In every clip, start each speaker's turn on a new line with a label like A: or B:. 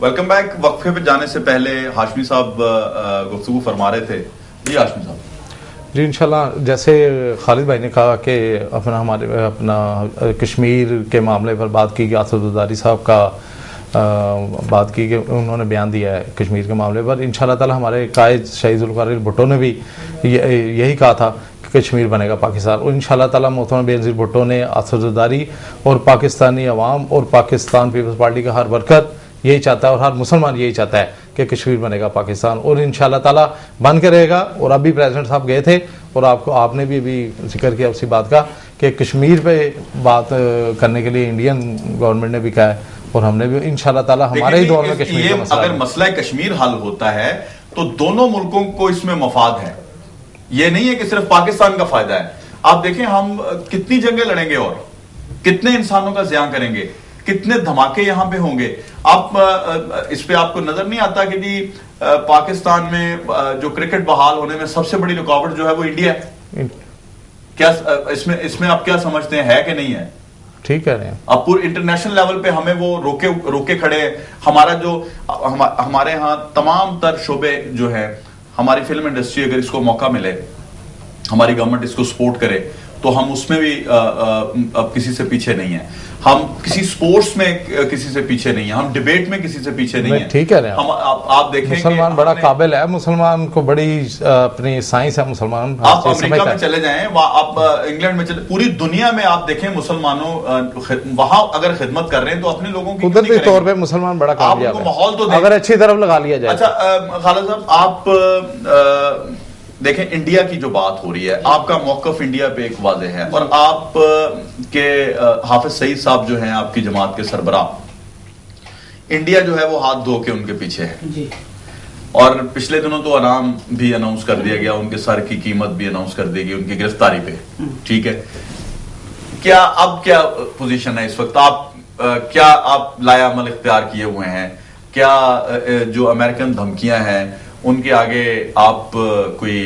A: Welcome back. वक्फे पे जाने से पहले हाशमी साहब गुफ्तगू फरमा रहे थे। जी हाशमी साहब।
B: जी इंशाल्लाह, जैसे खालिद भाई ने कहा कि अपना कश्मीर के मामले पर बात की, असदुद्दारी साहब का बात की कि उन्होंने बयान दिया है कश्मीर के मामले पर। इंशाल्लाह ताला हमारे कायद शहीद ज़ुल्फ़िकार भुट्टो ने भी यही कहा था कि कश्मीर बनेगा पाकिस्तान, और इंशाल्लाह ताला मोहतरम बेनज़ीर भुट्टो ने असदुद्दारी और पाकिस्तानी अवाम और पाकिस्तान पीपल्स पार्टी का हर वर्कर यही चाहता है और हर मुसलमान यही चाहता है कि कश्मीर बनेगा पाकिस्तान, और इंशाल्लाह ताला बन के रहेगा। और अभी प्रेसिडेंट साहब गए थे और आपने भी अभी जिक्र किया उसी बात का कि कश्मीर पे बात करने के लिए इंडियन गवर्नमेंट ने भी कहा है, और हमने भी इंशाल्लाह ताला हमारे ही दौर में कश्मीर का मसला,
A: अगर मसला कश्मीर हल होता है तो दोनों मुल्कों को इसमें मफाद है। ये नहीं है कि सिर्फ पाकिस्तान का फायदा है। आप देखें हम कितनी जंगें लड़ेंगे और कितने इंसानों का ज़ियां करेंगे, कितने धमाके यहां पे होंगे। आप इस पे आपको नजर नहीं आता कि जी पाकिस्तान में जो क्रिकेट बहाल होने में सबसे बड़ी रुकावट जो है वो इंडिया है। क्या इसमें आप क्या समझते हैं, है कि नहीं है?
B: ठीक कह रहे हैं
A: अब पूरे इंटरनेशनल लेवल पे हमें वो रोके खड़े हैं। हमारा जो हमारे यहाँ तमाम तर शोबे जो है, हमारी फिल्म इंडस्ट्री अगर इसको मौका मिले, हमारी गवर्नमेंट इसको सपोर्ट करे, तो हम उसमें भी अब किसी से पीछे नहीं है। हम किसी स्पोर्ट्स में किसी से पीछे नहीं है, हम डिबेट में किसी से पीछे नहीं है।
B: ठीक है हम
A: आप देखें
B: मुसलमान बड़ा काबिल है, मुसलमान को बड़ी अपनी साइंस है। मुसलमान
A: आप अमेरिका में चले जाएं, आप इंग्लैंड में चले, पूरी दुनिया में आप देखें मुसलमानों वहां अगर खिदमत कर रहे हैं तो अपने लोगों की
B: कुदरती तौर पे मुसलमान बड़ा कामयाब है,
A: माहौल तो
B: अगर अच्छी तरफ लगा लिया जाए।
A: अच्छा खालिद साहब, आप देखें इंडिया की जो बात हो रही है, आपका मौकफ इंडिया पे एक वाज़ेह है, और आप के हाफिज सईद साहब जो हैं आपकी जमात के सरबराह, इंडिया जो है वो हाथ धो के उनके पीछे है जी। और पिछले दिनों तो अनाम भी अनाउंस कर दिया गया, उनके सर की कीमत भी अनाउंस कर दी गई उनकी गिरफ्तारी पे। ठीक है, क्या पोजीशन है इस वक्त? क्या आप लायामल इख्तियार किए हुए हैं? क्या जो अमेरिकन धमकियां हैं उनके आगे आप कोई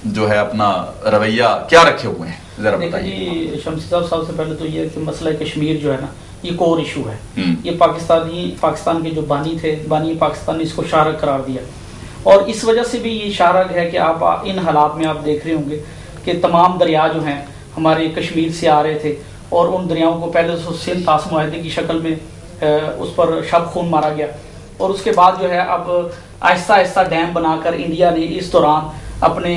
A: जो है अपना रवैया क्या रखे हुए हैं, जरा बताइए।
C: शमसी साहब, सबसे पहले तो ये कि मसला कश्मीर जो है ना, ये कोर इशू है। ये पाकिस्तान के जो बानी पाकिस्तान ने इसको शारक करार दिया, और इस वजह से भी ये शारक है कि आप इन हालात में आप देख रहे होंगे कि तमाम दरिया जो हैं हमारे कश्मीर से आ रहे थे, और उन दरियाओं को पहले तो सिंध ताश मुआहदे की शक्ल में उस पर शब खून मारा गया, और उसके बाद जो है अब आहिस्ता आहिस्ता डैम बनाकर इंडिया ने इस दौरान अपने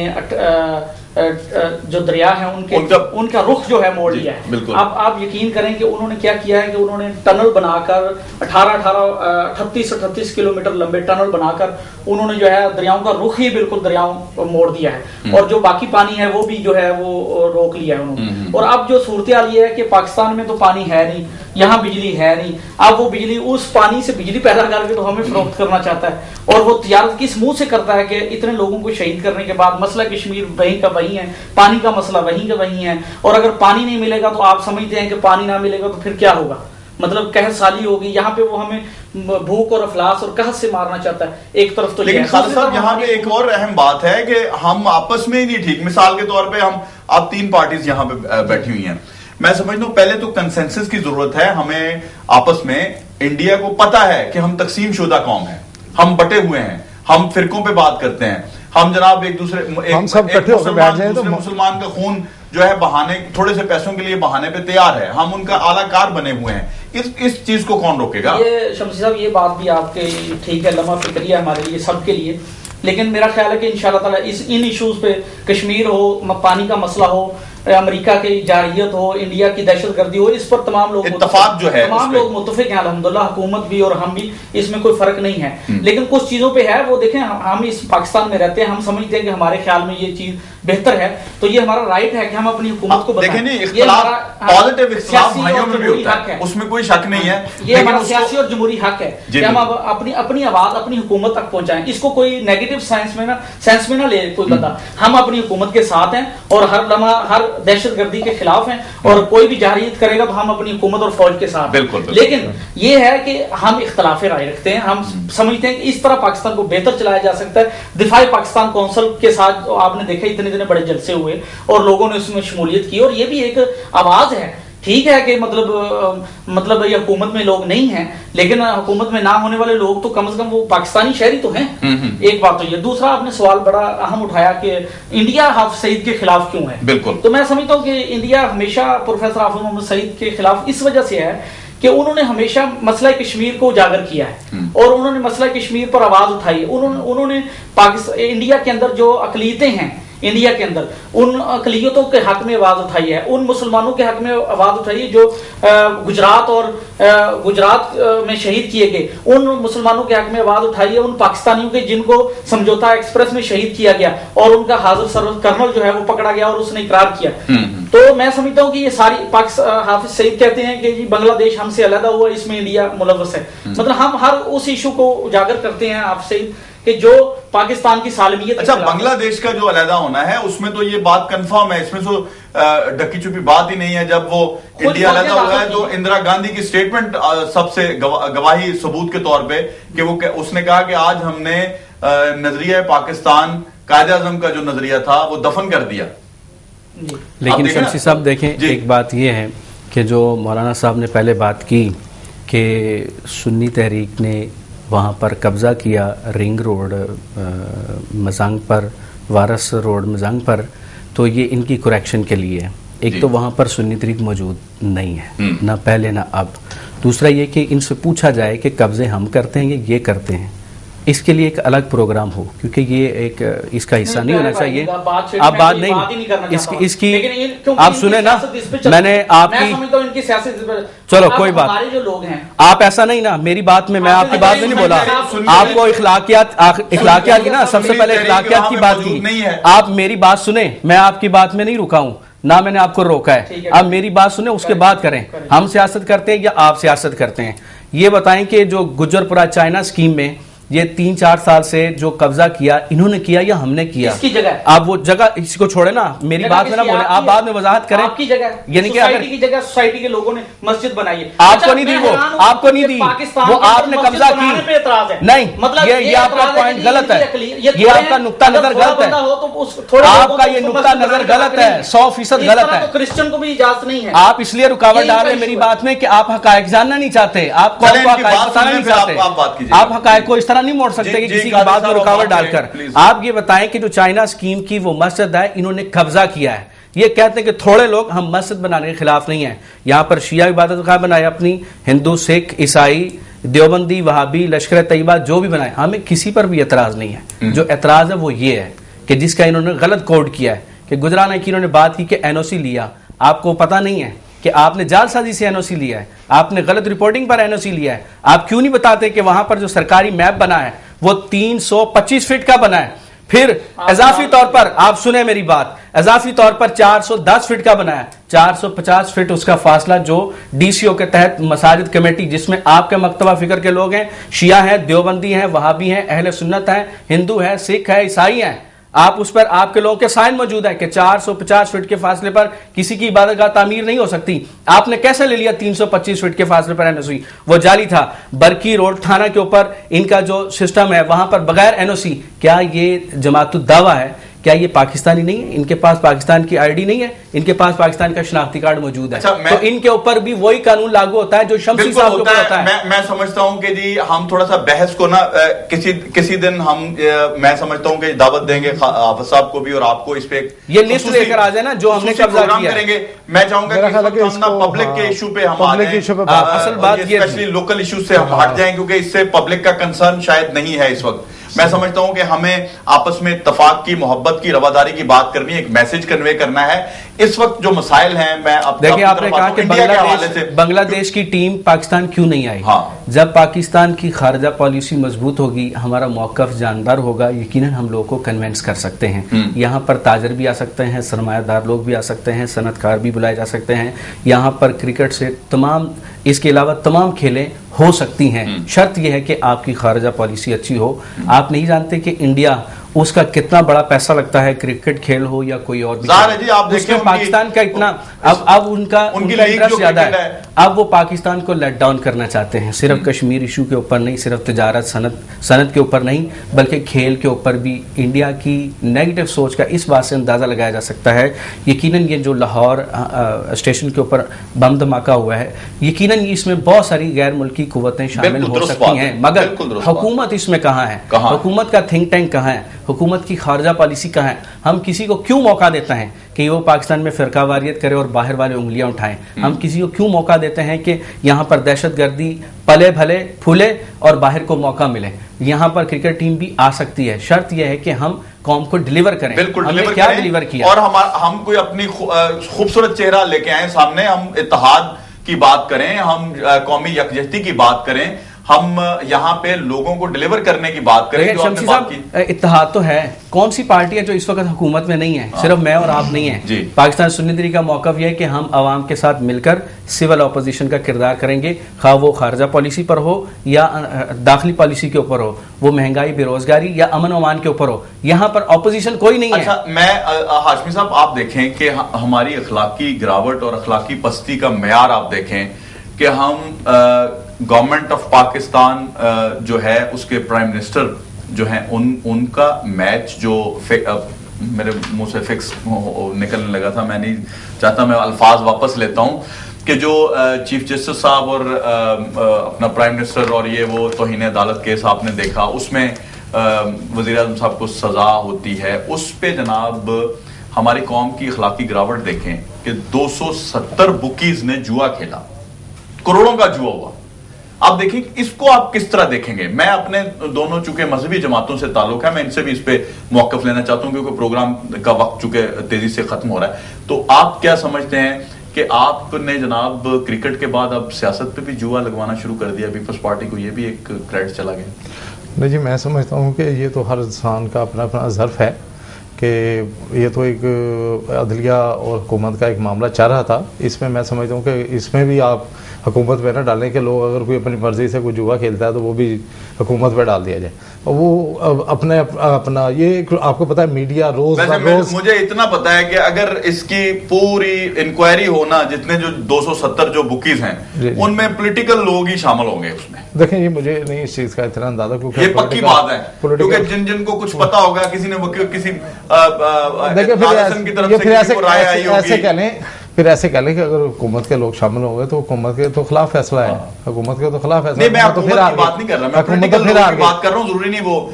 C: जो दरिया है उनका रुख जो है मोड़ लिया है। अब आप यकीन करें कि उन्होंने क्या किया है कि उन्होंने टनल बनाकर 38 किलोमीटर लंबे टनल बनाकर उन्होंने जो है दरियाओं का रुख ही बिल्कुल दरियाओं मोड़ दिया है, और जो बाकी पानी है वो भी जो है वो रोक लिया है उन्होंने। और अब जो सूरत हाल ये है कि पाकिस्तान में तो पानी है नहीं, यहाँ बिजली है नहीं, अब वो बिजली उस पानी से बिजली पैदा करके तो हमें फरोख्त करना चाहता है, और वो तिजारत किस मुंह से करता है कि इतने लोगों को शहीद करने के बाद मसला कश्मीर वहीं का वहीं है, पानी का मसला वहीं का वहीं है, और अगर पानी नहीं मिलेगा तो आप समझते हैं कि पानी ना मिलेगा तो फिर क्या होगा, मतलब कहत साली होगी। यहाँ पे वो हमें भूख और अफलास और कहत से मारना चाहता है एक तरफ तो।
A: लेकिन खालिद साहब, यहाँ पे एक और अहम बात है कि हम आपस में ही नहीं ठीक। मिसाल के तौर पे आप 3 पार्टीज यहाँ पे बैठी हुई हैं। मैं समझता हूँ पहले तो कंसेंसस की जरूरत है। हमें आपस में, इंडिया को पता है कि हम तकसीम शुदा कौम है, हम बटे हुए हैं, हम फिरकों पे बात करते हैं, हम जनाब एक दूसरे
B: हम सब इकट्ठे होकर बैठ जाएं तो
A: मुसलमान का खून जो है बहाने, थोड़े से पैसों के लिए बहाने पे तैयार है, हम उनका आलाकार बने हुए हैं। इस चीज को कौन रोकेगा?
C: ये शमसी साहब, ये बात भी आपके ठीक है, लम्हा फिक्रिया हमारे लिए सबके लिए, लेकिन मेरा ख्याल है कि इंशाल्लाह ताला इन इश्यूज पे, कश्मीर हो, पानी का मसला हो, अमेरिका की जारहियत हो, इंडिया की दहशतगर्दी हो, इस पर तमाम लोग
A: इत्तफाक जो है,
C: तमाम लोग मुत्तफिक हैं अल्हम्दुलिल्लाह, हुकूमत भी और हम भी, इसमें कोई फर्क नहीं है। लेकिन कुछ चीजों पे है, वो देखें हम इस पाकिस्तान में रहते हैं, हम समझते हैं कि हमारे ख्याल में ये चीज बेहतर है, तो ये हमारा राइट है कि हम अपनी हुकूमत को बताएं।
A: पॉजिटिव इख्तिलाफ भाइयों में भी होता है, उसमें कोई शक नहीं है,
C: ये हमारा सियासी और जमहूरी हक है कि हम अपनी आवाज अपनी हुकूमत तक पहुंचाएं। इसको कोई नेगेटिव सेंस में ना ले कोई बंदा, हम अपनी हुकूमत के साथ हैं और हर लम्हा हर दहशतगर्दी के खिलाफ हैं, और कोई भी जारहियत करेगा तो हम अपनी हुकूमत और फौज के साथ।
A: बिल्कुल।
C: लेकिन ये है कि हम इख्तलाफ राय रखते हैं, हम समझते हैं कि इस तरह पाकिस्तान को बेहतर चलाया जा सकता है। दिफाई पाकिस्तान कौंसिल के साथ आपने देखा इतने बड़े जलसे हुए और लोगों ने उसमें शमूलियत की, और ये भी एक आवाज है ठीक है कि मतलब ये हुकूमत में लोग नहीं हैं, लेकिन हुकूमत में ना होने वाले लोग तो कम से कम वो पाकिस्तानी शहरी तो हैं। एक बात तो ये। दूसरा आपने सवाल बड़ा अहम उठाया कि इंडिया हाफिज सईद के खिलाफ क्यों है।
A: बिल्कुल।
C: तो मैं समझता हूँ कि इंडिया हमेशा प्रोफेसर हाफिज मोहम्मद सईद के खिलाफ इस वजह से है कि उन्होंने हमेशा मसला कश्मीर को उजागर किया है और उन्होंने मसला कश्मीर पर आवाज उठाई है। उन्होंने पाकिस्तान इंडिया के अंदर जो अकलीतें हैं इंडिया के अंदर, उन अकलियतों के हक में आवाज उठाई है, उन मुसलमानों के हक में आवाज उठाई है जो गुजरात में शहीद किए गए, उन मुसलमानों के हक में आवाज उठाई है, उन पाकिस्तानियों के जिनको समझौता एक्सप्रेस में शहीद किया गया और उनका हाजिर सरवर कर्नल जो है वो पकड़ा गया और उसने इकरार किया। तो मैं समझता हूँ कि ये सारी हाफिज सईद कहते हैं कि जी बांग्लादेश हमसे अलग हुआ, इसमें इंडिया मुलव्वस है। मतलब हम हर उस इशू को उजागर करते हैं हाफिज सईद कि जो पाकिस्तान की सालमियत।
A: अच्छा, बांग्लादेश का जो अलहदा होना है उसमें तो ये बात कंफर्म है, इसमें तो ढकी छुपी बात ही नहीं है। जब वो इंडिया अलहदा हुआ है तो इंदिरा गांधी की स्टेटमेंट सबसे गवाही सबूत के तौर पे कि वो उसने कहा कि आज हमने नजरिया पाकिस्तान कायदे आजम का जो नजरिया था वो दफन कर दिया।
D: लेकिन शमशी साहब देखें, एक बात ये है कि जो मौलाना साहब ने पहले बात की कि सुन्नी तहरीक ने वहाँ पर कब्ज़ा किया रिंग रोड मजांग पर, वारस रोड मजांग पर, तो ये इनकी करेक्शन के लिए है। एक तो वहाँ पर सुन्नी तहरीक मौजूद नहीं है, ना पहले ना अब। दूसरा ये कि इनसे पूछा जाए कि कब्ज़े हम करते हैं ये करते हैं, इसके लिए एक अलग प्रोग्राम हो, क्योंकि ये एक इसका हिस्सा नहीं होना चाहिए। आप बात नहीं इसकी आप सुने ना, मैंने आपकी चलो कोई बात,
C: जो लोग हैं
D: आप ऐसा नहीं ना, मेरी बात में मैं आपकी बात में नहीं बोला, आपको इखलाकियात की ना, सबसे पहले इखलाकियात की बात की। आप मेरी बात सुने, मैं आपकी बात में नहीं रुका हूं ना, मैंने आपको रोका है। आप मेरी बात सुने, उसके बाद करें। हम सियासत करते हैं या आप सियासत करते हैं, ये बताएं कि जो गुज्जरपुरा चाइना स्कीम में ये 3-4 साल से जो कब्जा किया इन्होंने किया या हमने किया?
C: इसकी जगह
D: आप वो जगह इसको छोड़े ना, मेरी बात में ना बोले, आप बाद में वजाहत करें।
C: आपकी जगह
D: यानी कि
C: सोसाइटी की जगह सोसाइटी के लोगों ने मस्जिद बनाई है,
D: आपको नहीं दी, वो आपको नहीं दी, वो आपने कब्जा की। नहीं, मतलब ये आपका पॉइंट गलत है, ये आपका नुक्ता नजर गलत है, आपका ये नुक्ता नजर गलत है, 100% गलत है।
C: क्रिश्चियन को भी इजाजत नहीं है।
D: आप इसलिए रुकावट डाल रहे हैं मेरी बात में कि आप हकायक जानना नहीं चाहते, आप कौन को हकायक बताना नहीं चाहते, आप हकायक को इस तरह नहीं मोड़ सकते कि किसी की बात में रुकावट डालकर। आप ये बताएं कि जो चाइना स्कीम की वो मस्जिद है, इन्होंने कब्जा किया है। ये कहते हैं कि थोड़े लोग, हम मस्जिद बनाने के खिलाफ नहीं है। यहां पर शिया इबादतगाह बनाए अपनी, हिंदू, सिख, ईसाई, देवबंदी, वहाबी, लश्कर तैयबा जो भी बनाए, हमें किसी पर भी एतराज नहीं है। जो एतराज है वो ये है कि जिसका इन्होंने गलत कोड किया है कि गुजराना की इन्होंने बात की कि एनओसी लिया, आपको पता नहीं है कि आपने जालसाजी से एनओसी लिया है, आपने गलत रिपोर्टिंग पर एनओसी लिया है। आप क्यों नहीं बताते कि वहां पर जो सरकारी मैप बना है वो 325 फीट का बना है, फिर इजाफी तौर पर, आप सुने मेरी बात, इजाफी तौर पर 410 फीट का बना है, 450 फीट उसका फासला जो डीसीओ के तहत मसाजिद कमेटी, जिसमें आपके मकतबा फिक्र के लोग हैं, शिया हैं, देवबंदी हैं, वहाबी हैं, अहले सुन्नत हैं, हिंदू हैं, सिख है, ईसाई हैं, आप उस पर आपके लोगों के साइन मौजूद है कि 450 फीट के फासले पर किसी की इबादतगाह तामीर नहीं हो सकती। आपने कैसे ले लिया 325 फीट के फासले पर एनओसी? वो जाली था। बरकी रोड थाना के ऊपर इनका जो सिस्टम है वहां पर बगैर एनओसी, क्या ये जमातुद दावा है? क्या ये पाकिस्तानी नहीं है? इनके पास पाकिस्तान की आईडी नहीं है, इनके पास पाकिस्तान का शनाख्ती कार्ड मौजूद है। तो इनके ऊपर भी वही कानून लागू होता है जो शम्सी साहब के ऊपर होता है।
A: मैं समझता हूं कि जी हम थोड़ा सा बहस को ना किसी दिन हम मैं समझता हूं कि दावत देंगे हाफिज साहब को भी और आपको, इस पे
D: ये लिस्ट लेकर आ जाए ना जो हमने कब्जा किया
A: करेंगे। मैं चाहूंगा कि हम ना पब्लिक के इशू पे हम आ जाएं,
D: असल बात ये
A: स्पेशली लोकल इशू से हम हट जाएं, क्योंकि इससे पब्लिक का कंसर्न शायद नहीं है इस वक्त। मैं समझता हूं कि हमें आपस में इत्तफाक की, मोहब्बत की, रवादारी की बात करनी है, एक मैसेज कन्वे करना है। इस वक्त जो मसाइल हैं, मैं
D: देखिए आपने कहा कि बांग्लादेश की टीम पाकिस्तान क्यों नहीं आई?
A: हाँ।
D: जब पाकिस्तान की खारजा पॉलिसी मजबूत होगी, हमारा मौकफ जानदार होगा, यकीनन हम लोगों को कन्विंस कर सकते हैं। यहाँ पर ताजर भी आ सकते हैं, सरमायादार लोग भी आ सकते हैं, सनतकार भी बुलाए जा सकते हैं। यहाँ पर क्रिकेट से तमाम, इसके अलावा तमाम खेलें हो सकती हैं। शर्त यह है कि आपकी खारजा पॉलिसी अच्छी हो। आप नहीं जानते कि इंडिया उसका कितना बड़ा पैसा लगता है, क्रिकेट खेल हो या कोई और भी
A: ज़ाहिर है जी, आप
D: उसमें पाकिस्तान का इतना अब उनका इंटरेस्ट ज्यादा है। अब वो पाकिस्तान को लेट डाउन करना चाहते हैं, सिर्फ कश्मीर इशू के ऊपर नहीं, सिर्फ तिजारत सनत के ऊपर नहीं, बल्कि खेल के ऊपर भी। इंडिया की नेगेटिव सोच का इस बात से अंदाजा लगाया जा सकता है। यकीनन ये जो लाहौर स्टेशन के ऊपर बम धमाका हुआ है, यकीनन इसमें बहुत सारी गैर मुल्की कुव्वतें शामिल हो सकती हैं, मगर हुकूमत इसमें कहाँ है? हुकूमत का थिंक टैंक कहाँ है? हुकूमत की खारजा पॉलिसी कहाँ है? हम किसी को क्यों मौका देते हैं कि वो पाकिस्तान में फिरकावारियत करे और बाहर वाले उंगलियां उठाएं? हम किसी को क्यों मौका देते हैं कि यहाँ पर दहशतगर्दी पले भले फूले और बाहर को मौका मिले? यहाँ पर क्रिकेट टीम भी आ सकती है, शर्त यह है कि हम कौम को डिलीवर करें।
A: बिल्कुल
D: हमने क्या डिलीवर किया?
A: और हम कोई अपनी खूबसूरत चेहरा लेके आए सामने, हम इत्तेहाद की बात करें, हम कौमी यकजहती की बात करें, हम यहाँ पे लोगों को डिलीवर करने की बात करें। जो आपने बात की,
D: इत्तेहाद तो है। कौन सी पार्टी है जो इस वक्त हुकूमत में नहीं है? सिर्फ मैं और आप नहीं है। पाकिस्तान सुन्नी तहरीक का मौक़िफ़ यह है कि हम आवाम के साथ मिलकर सिविल अपोजिशन का किरदार करेंगे, खा वो खारजा पॉलिसी पर हो या दाखिली पॉलिसी के ऊपर हो, वो महंगाई, बेरोजगारी या अमन अमान के ऊपर हो। यहाँ पर अपोजिशन कोई नहीं है।
A: अच्छा, मैं हाशमी साहब, आप देखें कि हमारी अखलाकी गिरावट और अखलाकी पस्ती का मेयार आप देखें कि हम गवर्नमेंट ऑफ पाकिस्तान जो है उसके प्राइम मिनिस्टर जो हैं उनका मैच जो मेरे मुंह से फिक्स निकलने लगा था, मैं नहीं चाहता, मैं अल्फाज वापस लेता हूं कि जो चीफ जस्टिस साहब और अपना प्राइम मिनिस्टर और ये वो तौहीन अदालत केस आपने देखा, उसमें वज़ीर आज़म साहब को सजा होती है, उस पे जनाब हमारी कौम की अखलाकी गिरावट देखें कि 270 बुकीज ने जुआ खेला, करोड़ों का जुआ हुआ। आप देखिए इसको आप किस तरह देखेंगे? मैं अपने दोनों चूंकि मजहबी जमातों से ताल्लुक है, मैं इनसे भी इस पे मौक़िफ़ लेना चाहता हूं क्योंकि प्रोग्राम का वक्त चूंकि तेजी से खत्म हो रहा है। तो आप क्या समझते हैं कि आपने जनाब क्रिकेट के बाद अब सियासत पे भी जुआ लगवाना शुरू कर दिया, पीपल्स पार्टी को ये भी एक क्रेडिट चला गया?
B: नहीं जी, मैं समझता हूँ कि ये तो हर इंसान का अपना अपना ज़र्फ़ है कि ये तो एक अदलिया और हुकूमत का एक मामला चल रहा था। इसमें मैं समझता हूँ कि इसमें भी आप हुकूमत पे ना डालें कि लोग अगर कोई अपनी मर्जी से कोई जुआ खेलता है तो वो भी हुकूमत पे डाल दिया जाए। और वो अपना ये आपको पता है मीडिया रोज
A: मुझे इतना पता है कि अगर इसकी पूरी इंक्वायरी हो ना, जितने जो 270 जो बुकीज हैं उनमें पॉलिटिकल लोग ही शामिल होंगे उसमें।
B: देखें, ये मुझे नहीं इस चीज का इतना अंदाजा, क्योंकि
A: ये पक्की बात है, क्योंकि जिनको कुछ पता होगा, किसी ने किसी की तरफ से
B: फिर ऐसे कह लें कि अगर हुकूमत के लोग शामिल हो गए तो हुकूमत के तो खिलाफ फैसला है, हुकूमत के तो खिलाफ फैसला।
A: नहीं, मैं हुकूमत की बात नहीं कर रहा, मैं पॉलिटिकल लोगों की बात कर रहा हूं, जरूरी नहीं वो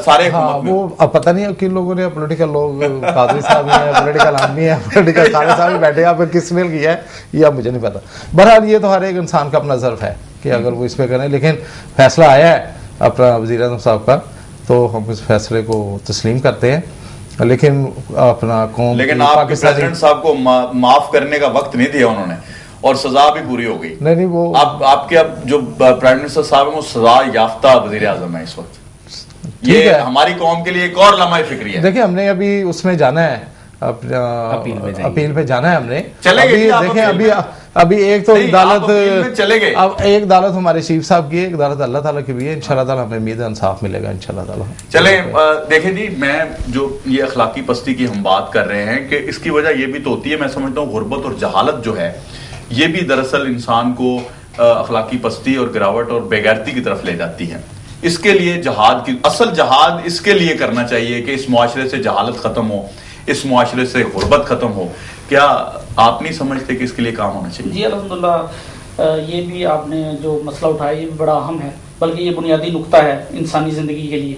A: सारे
B: वो अब पता नहीं किन लोगों ने, पॉलिटिकल लोग कादरी साहब हैं, पॉलिटिकल आदमी है, पॉलिटिकल सारे साहब बैठे हैं, फिर किसने किया है ये अब मुझे नहीं पता। बहरहाल ये तो हर एक इंसान का अपना ज़र्फ है कि अगर वो इस पर करें, लेकिन फैसला आया है अपना वज़ीर आज़म साहब का तो हम इस फैसले को तस्लीम करते हैं। लेकिन अपना कौम,
A: लेकिन आपके प्रेसिडेंट साहब को माफ करने का वक्त नहीं दिया उन्होंने और सजा भी पूरी हो गई।
B: नहीं वो
A: आपके अब जो प्राइम मिनिस्टर साहब है वो सजा याफ्ता वज़ीर आज़म है इस वक्त। ये हमारी कौम के लिए एक और लम्हा फिक्री है।
B: देखिए, हमने अभी उसमें जाना है, अपना अपील पे जाना है हमने।
A: चलेंगे
B: अभी एक तो
A: अदालत चले गए,
B: अब एक अदालत हमारे चीफ साहब की है, एक अदालत अल्लाह ताला की भी है। इंशाल्लाह ताला हमें उम्मीद है इंसाफ मिलेगा इंशाल्लाह ताला।
A: चले देखें जी, मैं जो ये अखलाकी पस्ती की हम बात कर रहे हैं कि इसकी वजह ये भी तो होती है, मैं समझता हूँ गुर्बत और जहालत जो है ये भी दरअसल इंसान को अखलाकी पस्ती और गिरावट और बेगैरती की तरफ ले जाती है। इसके लिए जहाद की असल जहाद इसके लिए करना चाहिए कि इस मुआशरे से जहालत खत्म हो, इस मुआशरे से गुर्बत खत्म हो। क्या आप नहीं समझते कि इसके लिए काम होना चाहिए?
C: जी अल्हम्दुलिल्लाह, ये भी आपने जो मसला उठाया ये बड़ा अहम है, बल्कि ये बुनियादी नुक्ता है इंसानी ज़िंदगी के लिए।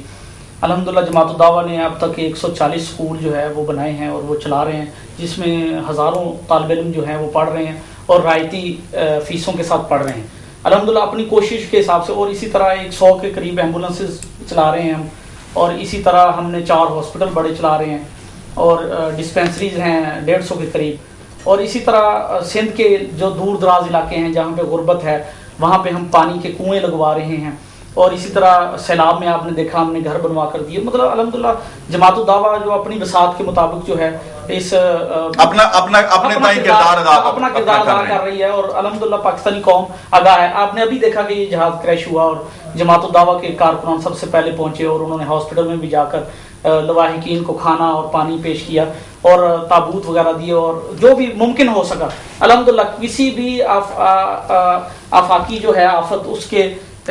C: अल्हम्दुलिल्लाह जमात दावा ने अब तक 140 स्कूल जो है वो बनाए हैं और वो चला रहे हैं, जिसमें हज़ारों तालिब इल्म जो हैं वो पढ़ रहे हैं और रायती फ़ीसों के साथ पढ़ रहे हैं अल्हम्दुलिल्लाह अपनी कोशिश के हिसाब से। और इसी तरह 100 के करीब एम्बुलेंसेज चला रहे हैं हम, और इसी तरह हमने 4 हॉस्पिटल बड़े चला रहे हैं और डिस्पेंसरीज हैं 150 के करीब। और इसी तरह सिंध के जो दूर दराज इलाके हैं जहाँ पे गुर्बत है वहाँ पे हम पानी के कुएँ लगवा रहे हैं। और इसी तरह सैलाब में आपने देखा हमने घर बनवा कर दिए। मतलब अल्हम्दुलिल्लाह जमात दावा जो अपनी वसात के मुताबिक जो है इस अपना किरदार अदा कर रही है और अल्हम्दुलिल्लाह पाकिस्तानी कौम आगाह है। आपने अभी देखा कि ये जहाज क्रैश हुआ और जमात दावा के कारकुनान सबसे पहले पहुंचे और उन्होंने हॉस्पिटल में भी जाकर लवाहिकीन को खाना और पानी पेश किया और ताबूत वगैरह दिए और जो भी मुमकिन हो सका अल्हम्दुलिल्लाह किसी भी आफाकी जो है आफत उसके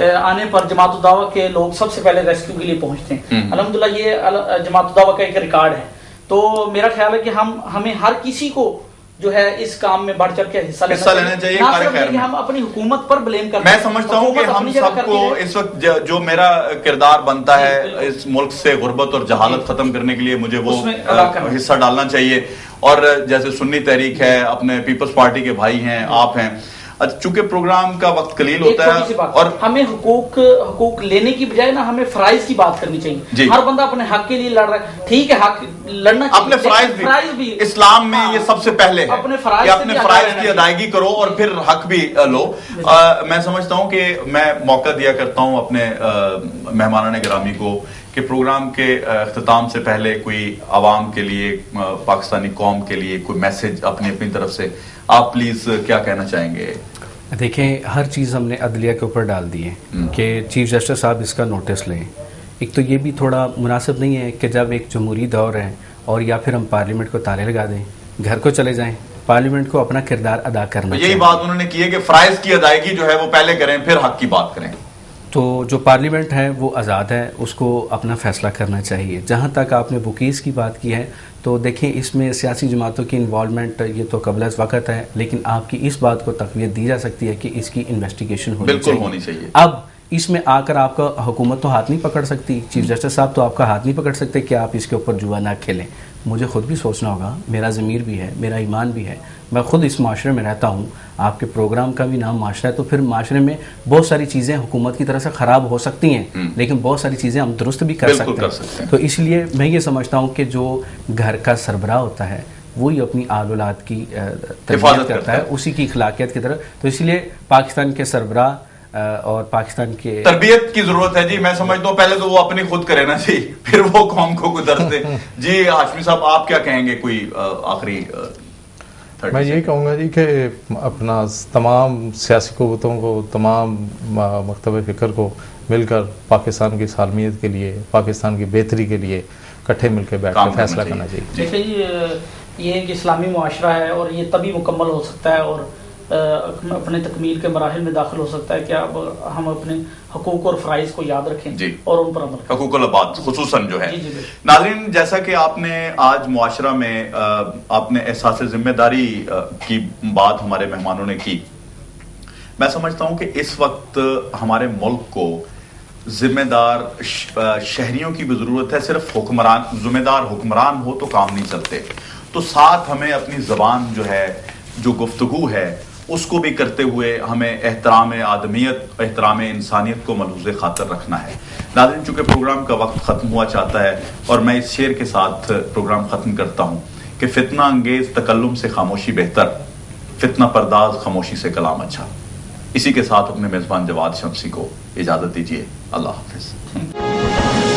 C: आने पर जमात दावा के लोग सबसे पहले रेस्क्यू के लिए पहुंचते हैं। अल्हम्दुलिल्लाह ये जमात दावा का एक रिकॉर्ड है। तो मेरा ख्याल है कि हमें हर किसी को जो है इस काम में बढ़ चढ़ के हिस्सा लेना चाहिए। ना सिर्फ हम अपनी हुकूमत पर ब्लेम करते हैं।
A: मैं समझता हूं कि हम सबको इस वक्त जो मेरा किरदार बनता है इस मुल्क से गुर्बत और जहालत खत्म करने के लिए मुझे वो हिस्सा डालना चाहिए। और जैसे सुन्नी तहरीक है, अपने पीपल्स पार्टी के भाई हैं, आप हैं, चूंकि प्रोग्राम का वक्त कलील होता है और
C: हमें हुकूक लेने की बजाय ना हमें फ्राइज की बात करनी चाहिए। हर बंदा अपने हक के लिए लड़ रहा है, ठीक है, हक लड़ना चाहिए,
A: अपने फ्राइज भी इस्लाम में ये सबसे पहले है अपने फ्राइज की अदायगी करो और फिर हक भी लो। मैं समझता हूं कि मैं मौका दिया करता हूं अपने मेहमानाने गिरामी को कि प्रोग्राम के अख्ताम से पहले कोई आवाम के लिए, पाकिस्तानी कौम के लिए कोई मैसेज अपनी तरफ से आप प्लीज क्या कहना चाहेंगे?
D: देखें, हर चीज़ हमने अदलिया के ऊपर डाल दी है कि चीफ जस्टिस साहब इसका नोटिस लें। एक तो ये भी थोड़ा मुनासिब नहीं है कि जब एक जमहूरी दौर है और या फिर हम पार्लियामेंट को ताले लगा दें, घर को चले जाएं, पार्लियामेंट को अपना किरदार अदा करना
A: यही बात उन्होंने की है कि फ्राइज की अदायगी जो है वो पहले करें फिर हक की बात करें।
D: तो जो पार्लियामेंट है वो आज़ाद है, उसको अपना फैसला करना चाहिए। जहाँ तक आपने बुकीज़ की बात की है तो देखें, इसमें सियासी जमातों की इन्वॉल्वमेंट ये तो कबल वक़्त है, लेकिन आपकी इस बात को तक़वियत दी जा सकती है कि इसकी इन्वेस्टिगेशन होनी चाहिए। अब इसमें आकर आपका हुकूमत तो हाथ नहीं पकड़ सकती, चीफ जस्टिस साहब तो आपका हाथ नहीं पकड़ सकते कि आप इसके ऊपर जुआ ना खेलें। मुझे खुद भी सोचना होगा, मेरा ज़मीर भी है, मेरा ईमान भी है, मैं खुद इस माशरे में रहता हूँ, आपके प्रोग्राम का भी नाम माशरा है, तो फिर माशरे में बहुत सारी चीज़ें हुकूमत की तरफ से ख़राब हो सकती हैं, लेकिन बहुत सारी चीज़ें हम दुरुस्त भी कर सकते हैं। तो इसलिए मैं ये समझता हूँ कि जो घर का सरबराह होता है वही अपनी आल औलाद की तरबियत करता है, उसी की अखलाकियत की तरफ। तो इसलिए पाकिस्तान के सरबराह और पाकिस्तान के
A: तरबियत की जरूरत है जी। मैं समझता हूँ पहले तो वो अपनी खुद करे ना जी, फिर वो कौम को गुजरते। जी हाशमी साहब, आप क्या कहेंगे? कोई आखिरी?
B: मैं यही कहूँगा जी कि अपना तमाम सियासी क़ुव्वतों को, तमाम मकतब फ़िक्र को मिलकर पाकिस्तान की सालमियत के लिए, पाकिस्तान की बेहतरी के लिए इकट्ठे मिलकर बैठ कर फैसला करना चाहिए।
C: देखिए, ये एक इस्लामी मुआशरा है और ये तभी मुकम्मल हो सकता है और अपने तकमील के मराहिल में दाखिल हो सकता है कि अब हम अपने हकूक और फ़राइज़ को याद रखें और उन पर अमल करें।
A: हकूकुल अबाद खुसूसन जो है। नाज़रीन, जैसा कि आपने आज मुआशरा में आपने एहसास ज़िम्मेदारी की बात हमारे मेहमानों ने की, मैं समझता हूं कि इस वक्त हमारे मुल्क को जिम्मेदार शहरियों की भी ज़रूरत है। सिर्फ जिम्मेदार हुक्मरान हो तो काम नहीं चलते, तो साथ हमें अपनी ज़बान जो है, जो गुफ्तगू है, उसको भी करते हुए हमें एहतराम आदमियत, एहतराम इंसानियत को मलहूज़ खातर रखना है। नाज़रीन, चूँकि प्रोग्राम का वक्त ख़त्म हुआ चाहता है और मैं इस शेर के साथ प्रोग्राम ख़त्म करता हूँ कि फितना अंगेज़ तकल्लुम से खामोशी बेहतर, फितना परदाज खामोशी से कलाम अच्छा। इसी के साथ अपने मेज़बान जवाद शम्सी को इजाज़त दीजिए। अल्लाह हाफ़िज़।